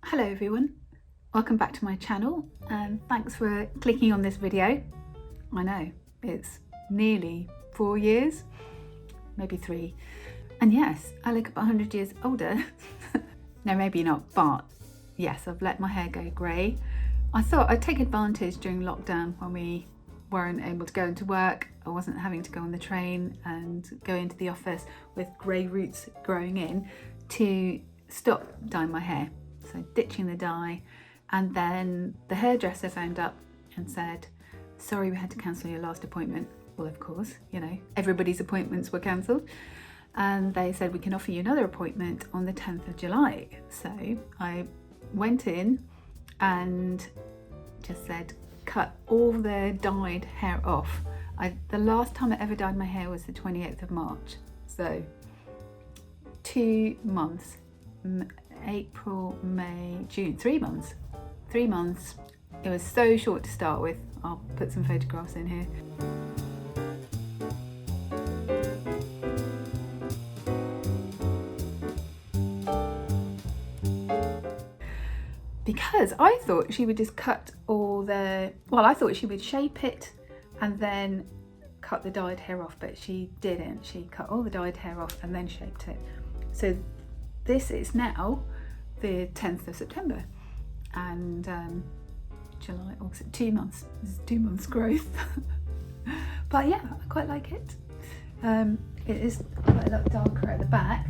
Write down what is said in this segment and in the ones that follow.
Hello everyone, welcome back to my channel and thanks for clicking on this video. I know, it's nearly 4 years, maybe 3. And yes, I look about 100 years older. No, maybe not, but yes, I've let my hair go grey. I thought I'd take advantage during lockdown when we weren't able to go into work. I wasn't having to go on the train and go into the office with grey roots growing in to stop dyeing my hair. So ditching the dye, and then the hairdresser phoned up and said, sorry, we had to cancel your last appointment. Well, of course, you know, everybody's appointments were cancelled. And they said, we can offer you another appointment on the 10th of July. So I went in and just said, cut all the dyed hair off. The last time I ever dyed my hair was the 28th of March. So 2 months. April, May, June, 3 months. 3 months. It was so short to start with. I'll put some photographs in here. Because I thought she would just cut all the, well, I thought she would shape it and then cut the dyed hair off, but she didn't. She cut all the dyed hair off and then shaped it. So this is now the 10th of September and July, August, 2 months. This is 2 months growth. But yeah, I quite like it. It is quite a lot darker at the back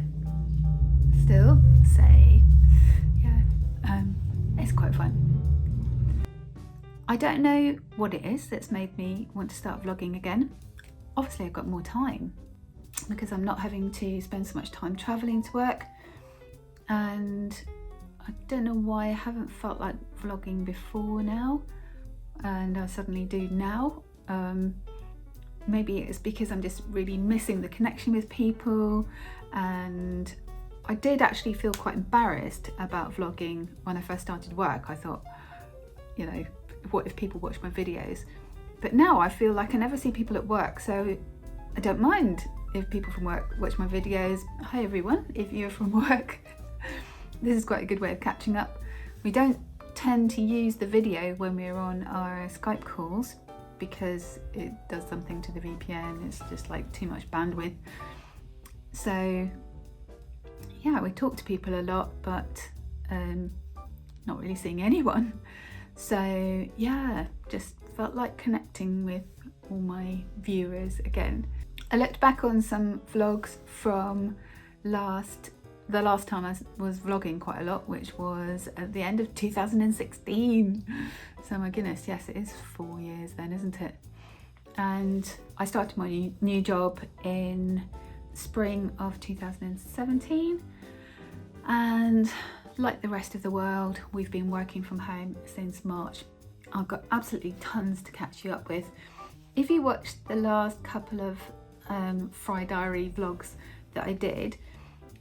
still, so yeah, it's quite fun. I don't know what it is that's made me want to start vlogging again. Obviously I've got more time because I'm not having to spend so much time travelling to work. And I don't know why I haven't felt like vlogging before now, and I suddenly do now. Maybe it's because I'm just really missing the connection with people, and I did actually feel quite embarrassed about vlogging when I first started work. I thought, you know, what if people watch my videos? But now I feel like I never see people at work, so I don't mind if people from work watch my videos. Hi everyone, if you're from work. This is quite a good way of catching up. We don't tend to use the video when we're on our Skype calls because it does something to the VPN. It's just like too much bandwidth. So yeah, we talk to people a lot, but not really seeing anyone. So yeah, just felt like connecting with all my viewers again. I looked back on some vlogs from the last time I was vlogging quite a lot, which was at the end of 2016. So my goodness, yes, it is 4 years then, isn't it? And I started my new job in spring of 2017. And like the rest of the world, we've been working from home since March. I've got absolutely tons to catch you up with. If you watched the last couple of Fry Diary vlogs that I did,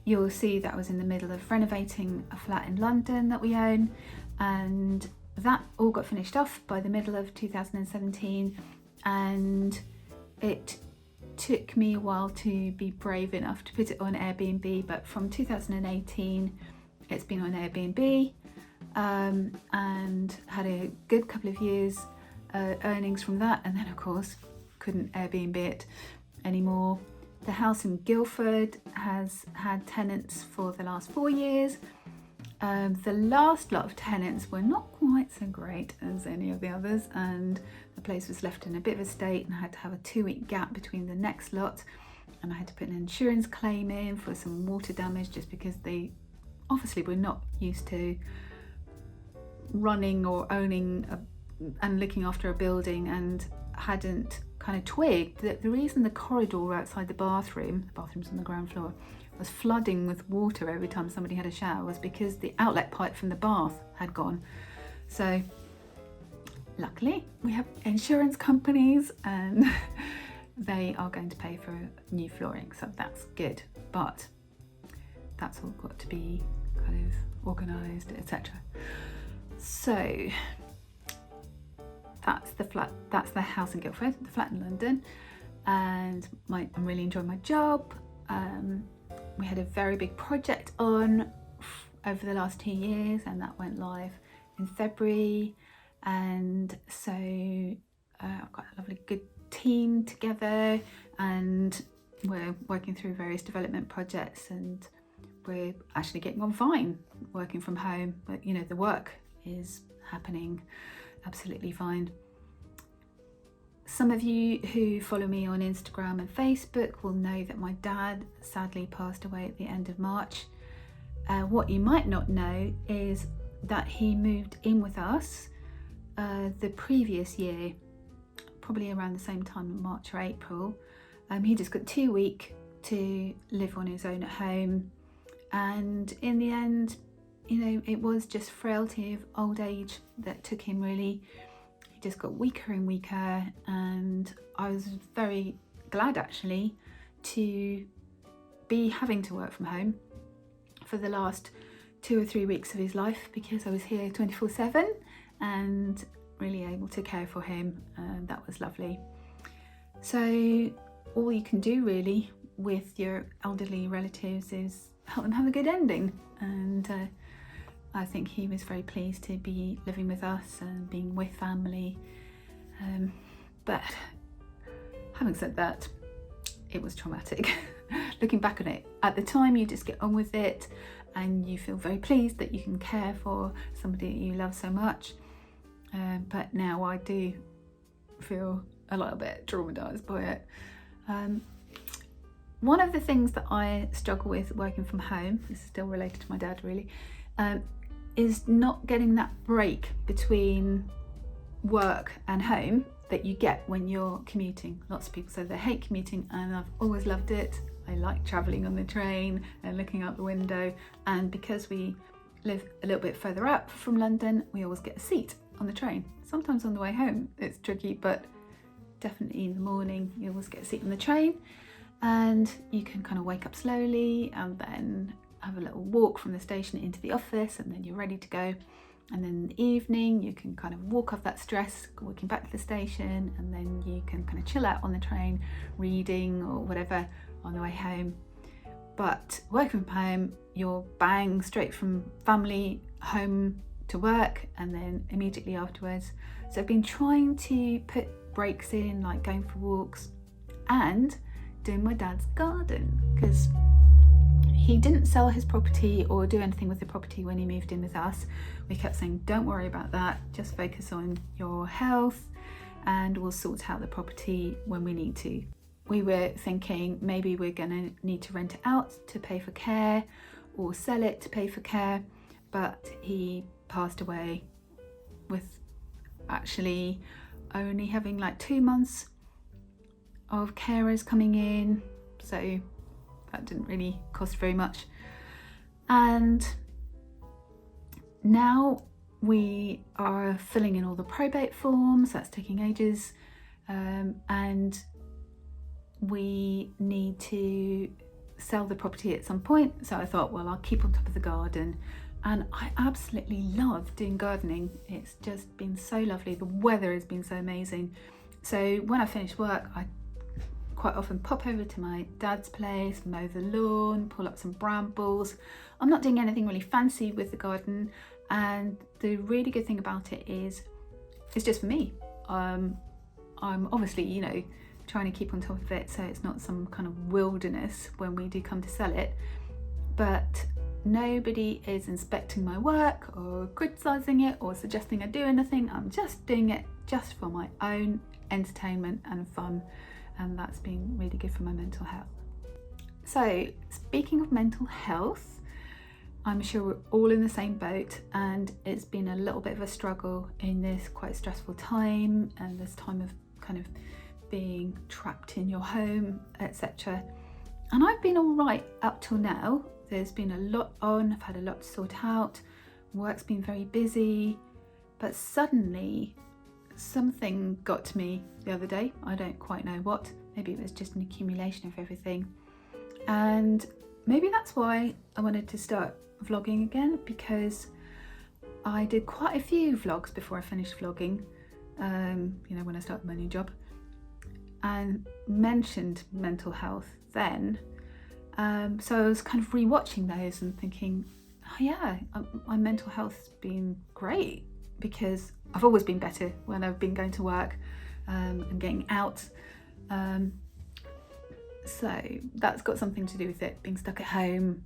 you'll see that I was in the middle of renovating a flat in London that we own, and that all got finished off by the middle of 2017, and it took me a while to be brave enough to put it on Airbnb, but from 2018 it's been on Airbnb and had a good couple of years earnings from that, and then of course couldn't Airbnb it anymore. The house in Guildford has had tenants for the last 4 years. The last lot of tenants were not quite so great as any of the others, and the place was left in a bit of a state, and I had to have a 2-week gap between the next lot, and I had to put an insurance claim in for some water damage just because they obviously were not used to running or owning and looking after a building, and hadn't kind of twigged that the reason the corridor outside the bathroom's on the ground floor, was flooding with water every time somebody had a shower was because the outlet pipe from the bath had gone. So luckily we have insurance companies and they are going to pay for new flooring, so that's good, but that's all got to be kind of organised, etc. So that's the flat, that's the house in Guildford, the flat in London, and I'm really enjoying my job. We had a very big project on over the last 2 years, and that went live in February. And so I've got a lovely good team together, and we're working through various development projects, and we're actually getting on fine working from home. But you know, the work is happening absolutely fine. Some of you who follow me on Instagram and Facebook will know that my dad sadly passed away at the end of March. What you might not know is that he moved in with us the previous year, probably around the same time, March or April. He just got 2 weeks to live on his own at home, and in the end, you know, it was just frailty of old age that took him really. He just got weaker and weaker, and I was very glad actually to be having to work from home for the last 2 or 3 weeks of his life, because I was here 24/7 and really able to care for him, and that was lovely. So all you can do really with your elderly relatives is help them have a good ending, and I think he was very pleased to be living with us and being with family. But having said that, it was traumatic. Looking back on it, at the time you just get on with it and you feel very pleased that you can care for somebody that you love so much. But now I do feel a little bit traumatized by it. One of the things that I struggle with working from home, this is still related to my dad really, is not getting that break between work and home that you get when you're commuting. Lots of people say they hate commuting, and I've always loved it. I like travelling on the train and looking out the window, and because we live a little bit further up from London, we always get a seat on the train. Sometimes on the way home it's tricky, but definitely in the morning you always get a seat on the train, and you can kind of wake up slowly and then have a little walk from the station into the office, and then you're ready to go. And then in the evening you can kind of walk off that stress, walking back to the station, and then you can kind of chill out on the train, reading or whatever on the way home. But working from home, you're bang straight from family home to work, and then immediately afterwards. So I've been trying to put breaks in, like going for walks and doing my dad's garden, because he didn't sell his property or do anything with the property when he moved in with us. We kept saying, don't worry about that, just focus on your health and we'll sort out the property when we need to. We were thinking maybe we're going to need to rent it out to pay for care or sell it to pay for care, but he passed away with actually only having like 2 months of carers coming in, so that didn't really cost very much. And now we are filling in all the probate forms, that's taking ages, and we need to sell the property at some point. So I thought, well, I'll keep on top of the garden, and I absolutely love doing gardening. It's just been so lovely. The weather has been so amazing. So when I finish work, I quite often pop over to my dad's place, mow the lawn, pull up some brambles. I'm not doing anything really fancy with the garden, and the really good thing about it is it's just for me. I'm obviously, you know, trying to keep on top of it so it's not some kind of wilderness when we do come to sell it, but nobody is inspecting my work or criticizing it or suggesting I do anything. I'm just doing it just for my own entertainment and fun, and that's been really good for my mental health. So speaking of mental health, I'm sure we're all in the same boat, and it's been a little bit of a struggle in this quite stressful time, and this time of kind of being trapped in your home, etc. And I've been all right up till now. There's been a lot on, I've had a lot to sort out, work's been very busy, but suddenly something got to me the other day. I don't quite know what. Maybe it was just an accumulation of everything, and maybe that's why I wanted to start vlogging again, because I did quite a few vlogs before I finished vlogging, you know, when I started my new job, and mentioned mental health then. So I was kind of rewatching those and thinking, yeah, my mental health's been great, because I've always been better when I've been going to work and getting out. So that's got something to do with it, being stuck at home.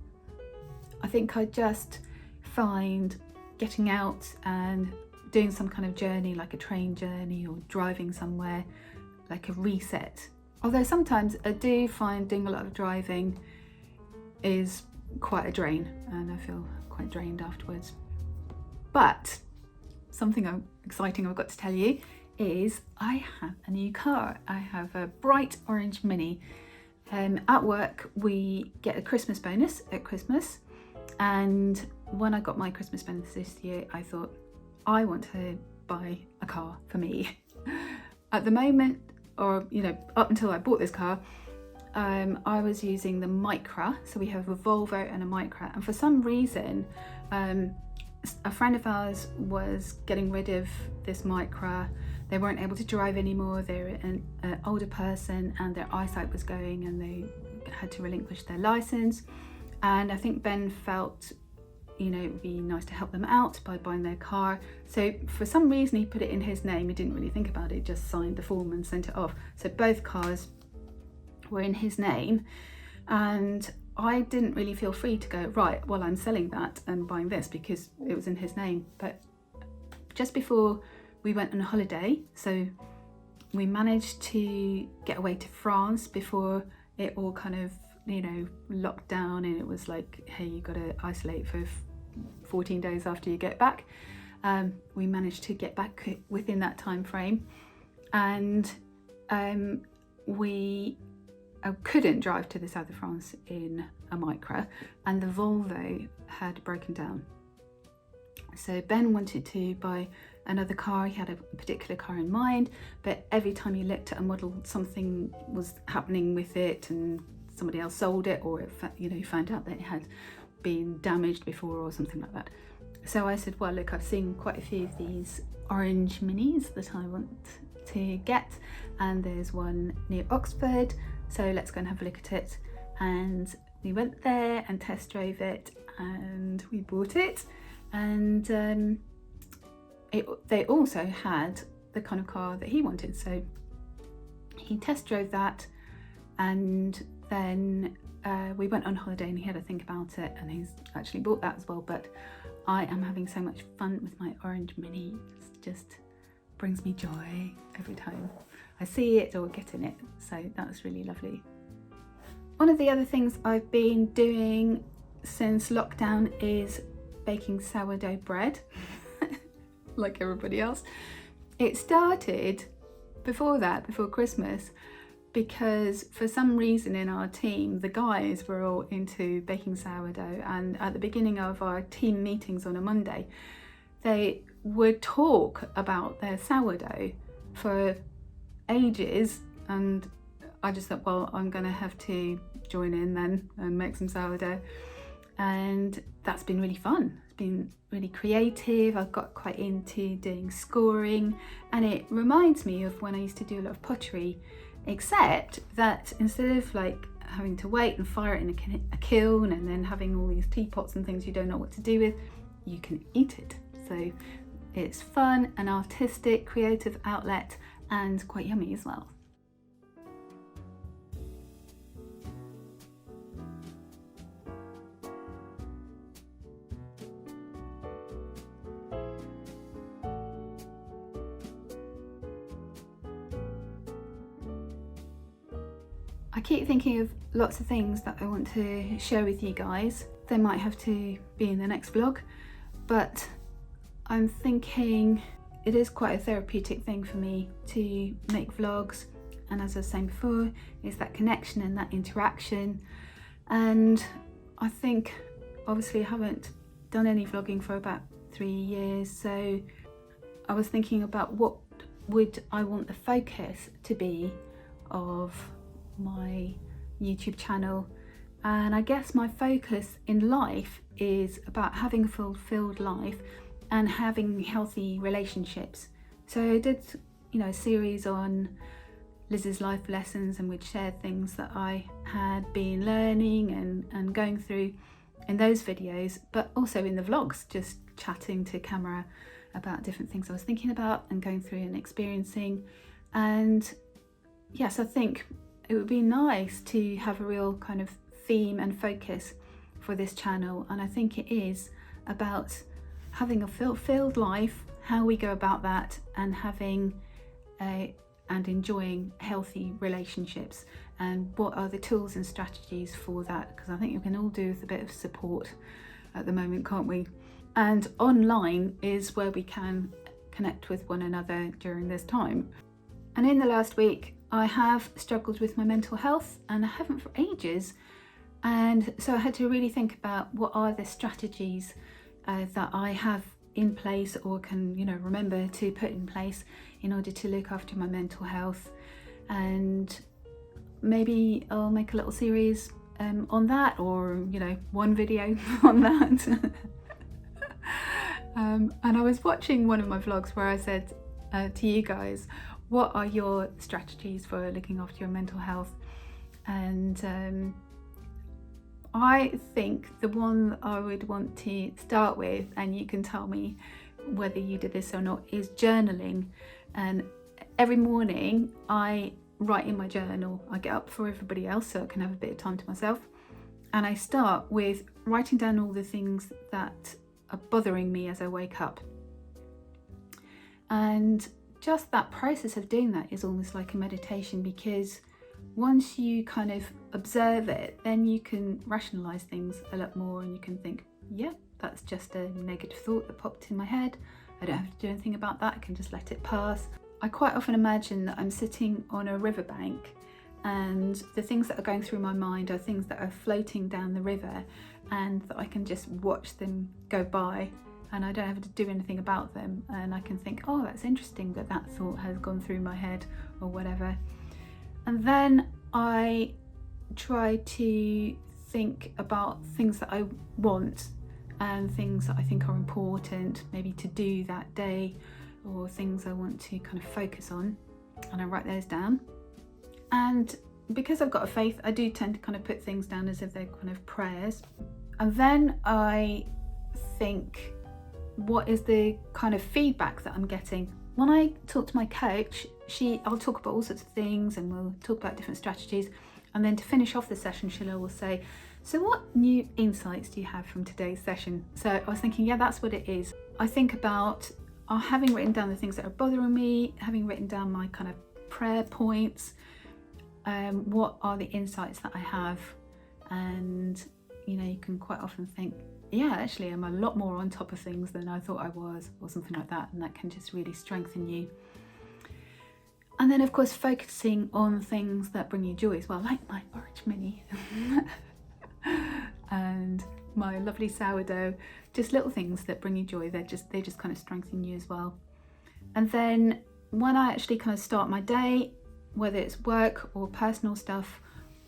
I think I just find getting out and doing some kind of journey, like a train journey or driving somewhere, like a reset. Although sometimes I do find doing a lot of driving is quite a drain, and I feel quite drained afterwards. But something exciting I've got to tell you is I have a new car. I have a bright orange Mini. At work we get a Christmas bonus at Christmas, and when I got my Christmas bonus this year, I thought I want to buy a car for me. At the moment, or up until I bought this car, I was using the Micra. So we have a Volvo and a Micra, and for some reason a friend of ours was getting rid of this Micra. They weren't able to drive anymore. They're an older person and their eyesight was going, and they had to relinquish their license. And I think Ben felt it would be nice to help them out by buying their car. So for some reason he put it in his name. He didn't really think about it, just signed the form and sent it off. So both cars were in his name, and I didn't really feel free to go, right, well, I'm selling that and buying this, because it was in his name. But just before we went on a holiday, so we managed to get away to France before it all kind of locked down, and it was like, hey, you got to isolate for 14 days after you get back. We managed to get back within that time frame, and we couldn't drive to the south of France in a Micra, and the Volvo had broken down. So Ben wanted to buy another car. He had a particular car in mind, but every time he looked at a model, something was happening with it, and somebody else sold it, or he found out that it had been damaged before or something like that. So I said, well, look, I've seen quite a few of these orange Minis that I want to get, and there's one near Oxford, so let's go and have a look at it. And we went there and test drove it, and we bought it. And they also had the kind of car that he wanted, so he test drove that, and then we went on holiday and he had to think about it, and he's actually bought that as well. But I am having so much fun with my orange Mini. It just brings me joy every time I see it or get in it, so that's really lovely. One of the other things I've been doing since lockdown is baking sourdough bread. Like everybody else. It started before Christmas, because for some reason in our team the guys were all into baking sourdough, and at the beginning of our team meetings on a Monday they would talk about their sourdough for ages, and I just thought, well, I'm gonna have to join in then and make some sourdough, and that's been really fun. It's been really creative. I've got quite into doing scoring, and it reminds me of when I used to do a lot of pottery, except that instead of like having to wait and fire it in a kiln and then having all these teapots and things you don't know what to do with, you can eat it. So it's fun, an artistic, creative outlet, and quite yummy as well. I keep thinking of lots of things that I want to share with you guys. They might have to be in the next vlog, but I'm thinking it is quite a therapeutic thing for me to make vlogs, and as I was saying before, it's that connection and that interaction. And I think obviously I haven't done any vlogging for about 3 years, so I was thinking about what would I want the focus to be of my YouTube channel. And I guess my focus in life is about having a fulfilled life and having healthy relationships. So I did a series on Liz's life lessons, and we'd share things that I had been learning and going through. in those videos, but also in the vlogs, just chatting to camera about different things I was thinking about and going through and experiencing. And yes, I think it would be nice to have a real kind of theme and focus for this channel, and I think it is about having a fulfilled life, how we go about that, and having and enjoying healthy relationships, and what are the tools and strategies for that, because I think we can all do with a bit of support at the moment, can't we? And online is where we can connect with one another during this time. And in the last week I have struggled with my mental health, and I haven't for ages, and so I had to really think about what are the strategies that I have in place, or can, you know, remember to put in place in order to look after my mental health. And maybe I'll make a little series on that, or, you know, one video on that. And I was watching one of my vlogs where I said to you guys, what are your strategies for looking after your mental health? And I think the one I would want to start with, and you can tell me whether you did this or not, is journaling. And every morning I write in my journal. I get up before everybody else so I can have a bit of time to myself, and I start with writing down all the things that are bothering me as I wake up. And just that process of doing that is almost like a meditation, because once you kind of observe it, then you can rationalize things a lot more, and you can think, yeah, that's just a negative thought that popped in my head. I don't have to do anything about that. I can just let it pass. I quite often imagine that I'm sitting on a riverbank, and the things that are going through my mind are things that are floating down the river, and that I can just watch them go by, and I don't have to do anything about them. And I can think, oh, that's interesting that that thought has gone through my head, or whatever. And then I try to think about things that I want, and things that I think are important maybe to do that day, or things I want to kind of focus on, and I write those down. And because I've got a faith, I do tend to kind of put things down as if they're kind of prayers. And then I think, what is the kind of feedback that I'm getting? When I talk to my coach, I'll talk about all sorts of things, and we'll talk about different strategies. And then to finish off the session, Sheila will say, so what new insights do you have from today's session? So I was thinking, yeah, that's what it is. I think about having written down the things that are bothering me, having written down my kind of prayer points, what are the insights that I have? And, you know, you can quite often think, yeah, actually I'm a lot more on top of things than I thought I was, or something like that, and that can just really strengthen you. And then of course focusing on things that bring you joy as well, like my orange mini and my lovely sourdough, just little things that bring you joy. They just kind of strengthen you as well. And then when I actually kind of start my day, whether it's work or personal stuff,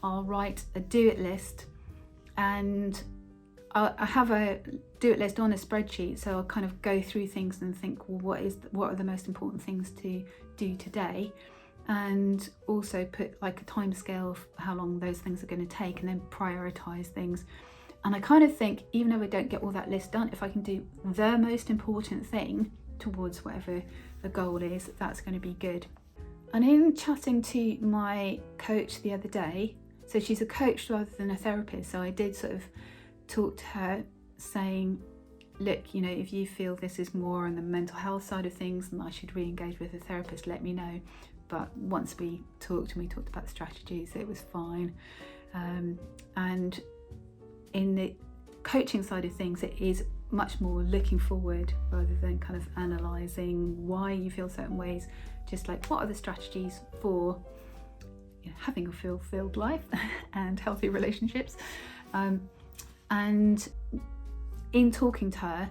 I'll write a do-it list, and I have a do-it list on a spreadsheet, so I'll kind of go through things and think, well, what are the most important things to do today, and also put like a time scale of how long those things are going to take, and then prioritize things. And I kind of think, even if I don't get all that list done, if I can do the most important thing towards whatever the goal is, that's going to be good. And in chatting to my coach the other day, so she's a coach rather than a therapist, so I did sort of talk to her saying, look, you know, if you feel this is more on the mental health side of things and I should re-engage with a therapist, let me know. But once we talked about the strategies, it was fine. And in the coaching side of things, it is much more looking forward rather than kind of analysing why you feel certain ways. Just like, what are the strategies for, you know, having a fulfilled life and healthy relationships. And in talking to her,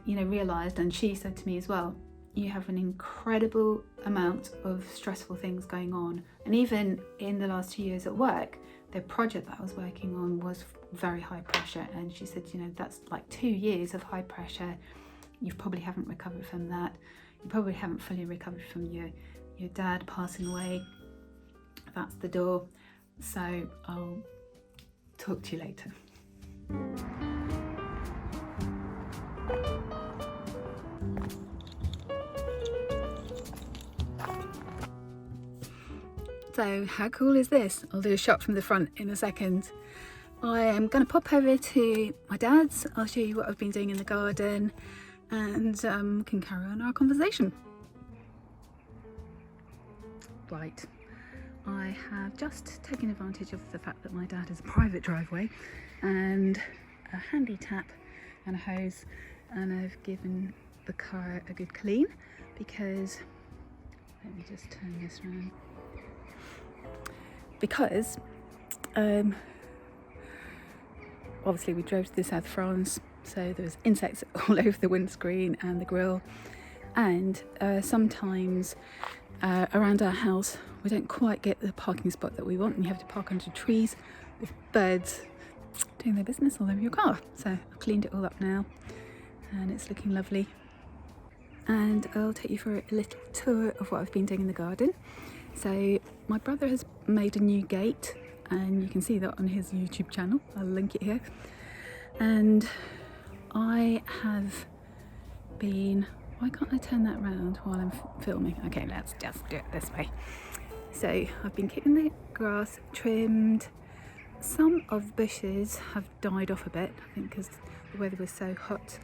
you know, realised, and she said to me as well, you have an incredible amount of stressful things going on. And even in the last 2 years at work, the project that I was working on was very high pressure. And she said, you know, that's like 2 years of high pressure. You probably haven't recovered from that. You probably haven't fully recovered from your dad passing away. That's the door. So I'll talk to you later. So how cool is this? I'll do a shot from the front in a second. I am going to pop over to my dad's. I'll show you what I've been doing in the garden and can carry on our conversation. Right, I have just taken advantage of the fact that my dad has a private driveway and a handy tap and a hose, and I've given the car a good clean because, let me just turn this around, because obviously we drove to the south of France, so there was insects all over the windscreen and the grille, and sometimes around our house we don't quite get the parking spot that we want, and you have to park under trees with birds doing their business all over your car. So I've cleaned it all up now and it's looking lovely, and I'll take you for a little tour of what I've been doing in the garden. So my brother has made a new gate, and you can see that on his YouTube channel. I'll link it here. And I have been, why can't I turn that around while I'm filming? Okay, let's just do it this way. So I've been keeping the grass trimmed. Some of the bushes have died off a bit, I think because the weather was so hot.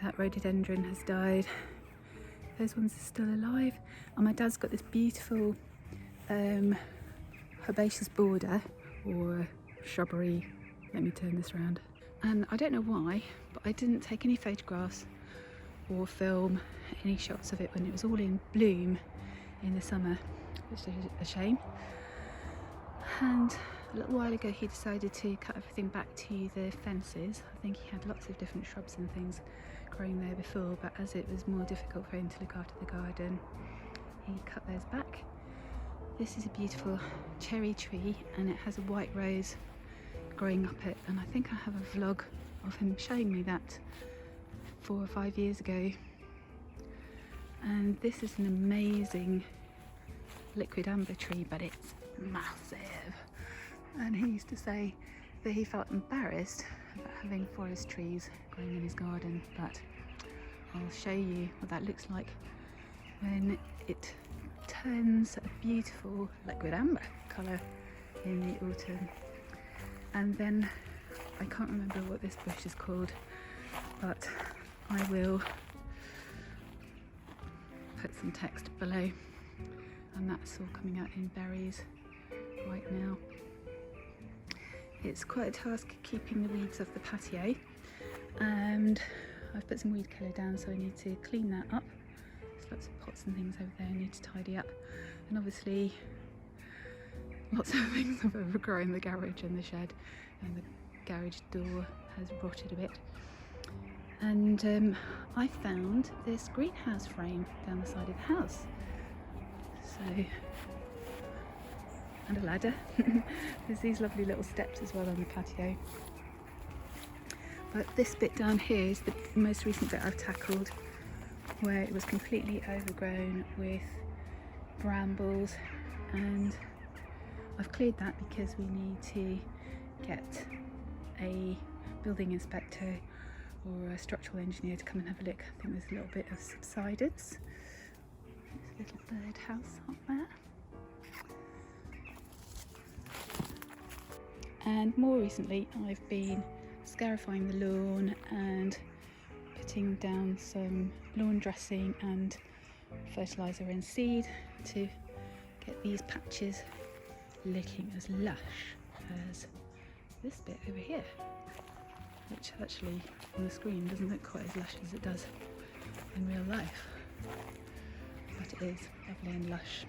That rhododendron has died. Those ones are still alive. And my dad's got this beautiful herbaceous border, or shrubbery. Let me turn this around. And I don't know why, but I didn't take any photographs or film any shots of it when it was all in bloom in the summer, which is a shame. And a little while ago he decided to cut everything back to the fences. I think he had lots of different shrubs and things growing there before, but as it was more difficult for him to look after the garden, he cut those back. This is a beautiful cherry tree, and it has a white rose growing up it, and I think I have a vlog of him showing me that 4 or 5 years ago. And this is an amazing liquid amber tree, but it's massive, and he used to say that he felt embarrassed about having forest trees growing in his garden, but I'll show you what that looks like when it turns a beautiful liquid amber colour in the autumn. And then I can't remember what this bush is called, but I will put some text below, and that's all coming out in berries right now. It's quite a task keeping the weeds off the patio, and I've put some weed killer down, so I need to clean that up. There's lots of pots and things over there I need to tidy up, and obviously lots of things have overgrown in the garage and the shed, and the garage door has rotted a bit. And I found this greenhouse frame down the side of the house. So, and a ladder. There's these lovely little steps as well on the patio. But this bit down here is the most recent bit I've tackled, where it was completely overgrown with brambles, and I've cleared that because we need to get a building inspector or a structural engineer to come and have a look. I think there's a little bit of subsidence. There's a little bird house up there. And more recently I've been scarifying the lawn and putting down some lawn dressing and fertiliser and seed to get these patches looking as lush as this bit over here, which actually on the screen doesn't look quite as lush as it does in real life, but it is lovely and lush.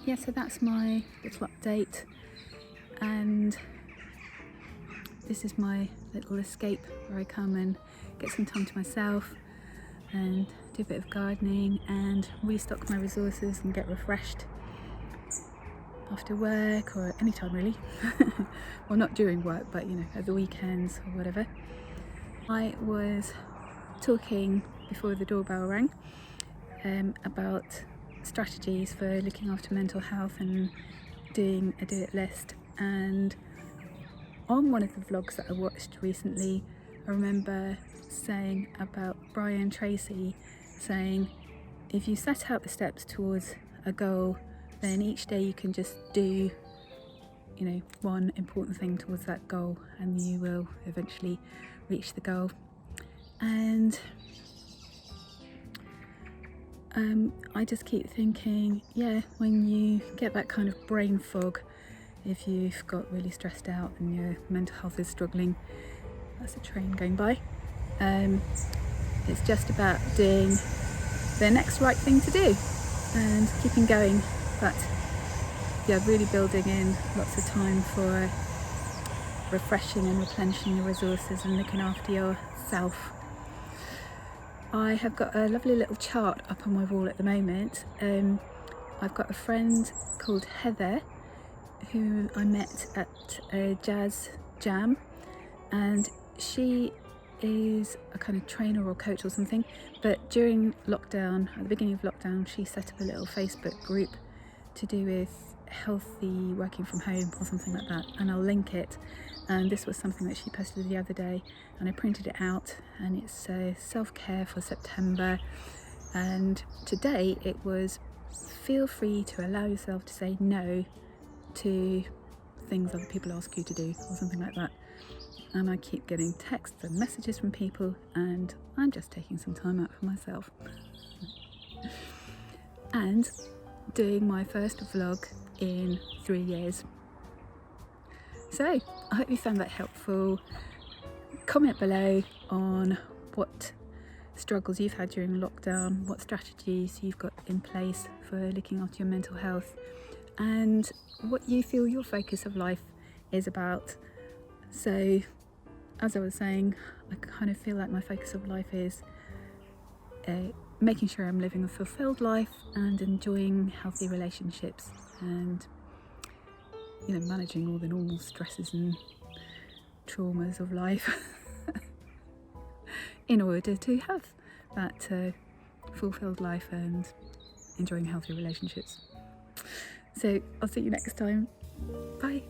Yeah, so that's my little update, and this is my little escape where I come and get some time to myself and do a bit of gardening and restock my resources and get refreshed after work, or any time really. Well, not during work, but you know, at the weekends or whatever. I was talking before the doorbell rang about strategies for looking after mental health and doing a do it list, And on one of the vlogs that I watched recently, I remember saying about Brian Tracy saying, if you set out the steps towards a goal, then each day you can just do, you know, one important thing towards that goal, and you will eventually reach the goal. And I just keep thinking, yeah, when you get that kind of brain fog, if you've got really stressed out and your mental health is struggling, that's a train going by. It's just about doing the next right thing to do and keeping going. But yeah, really building in lots of time for refreshing and replenishing your resources and looking after yourself. I have got a lovely little chart up on my wall at the moment. I've got a friend called Heather who I met at a jazz jam, and she is a kind of trainer or coach or something, but during lockdown, at the beginning of lockdown, she set up a little Facebook group to do with healthy working from home or something like that, and I'll link it. And this was something that she posted the other day, and I printed it out, and it's self-care for September. And today it was, feel free to allow yourself to say no to things other people ask you to do or something like that. And I keep getting texts and messages from people, and I'm just taking some time out for myself and doing my first vlog in 3 years. So I hope you found that helpful. Comment below on what struggles you've had during lockdown, what strategies you've got in place for looking after your mental health, and what you feel your focus of life is about. So as I was saying, I kind of feel like my focus of life is making sure I'm living a fulfilled life and enjoying healthy relationships, and you know, managing all the normal stresses and traumas of life in order to have that fulfilled life and enjoying healthy relationships. So I'll see you next time. Bye.